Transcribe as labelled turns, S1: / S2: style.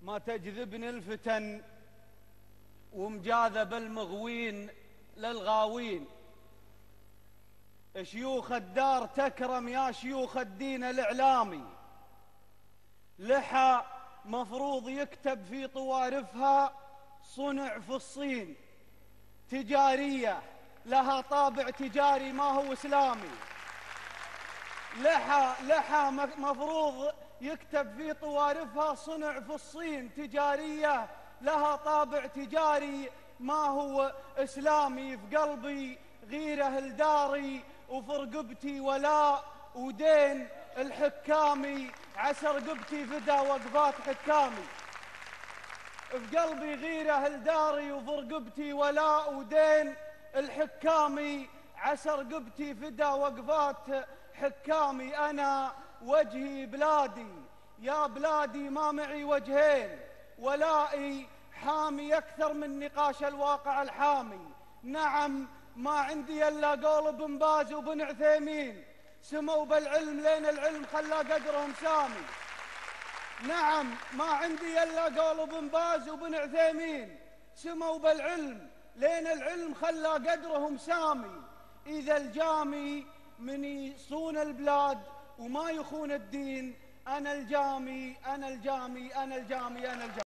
S1: ما تجذبني الفتن ومجاذب المغوين للغاوين. شيوخ الدار تكرم يا شيوخ الدين الإعلامي، لحى مفروض يكتب في طوارفها صنع في الصين، تجارية لها طابع تجاري ما هو إسلامي. لحى مفروض يكتب في طوارفها صنع في الصين، تجارية لها طابع تجاري ما هو إسلامي. في قلبي غيرة لداري وفي رقبتي ولاء ودين الحكامي، عسى رقبتي فدا وقفات حكامي. في قلبي غيرة لداري وفي رقبتي ولاء ودين الحكامي، عسى رقبتي فدا وقفات حكامي. أنا وجهي بلادي يا بلادي، ما معي وجهين، ولائي حامي أكثر من نقاش الواقع الحامي. نعم ما عندي إلا قول ابن باز وبن عثيمين، سموا بالعلم لين العلم خلى قدرهم سامي. نعم ما عندي إلا قول ابن باز وبن عثيمين، سموا بالعلم لين العلم خلى قدرهم سامي. إذا الجامي من يصون البلاد وما يخون الدين، أنا الجامي أنا الجامي أنا الجامي أنا الجامي.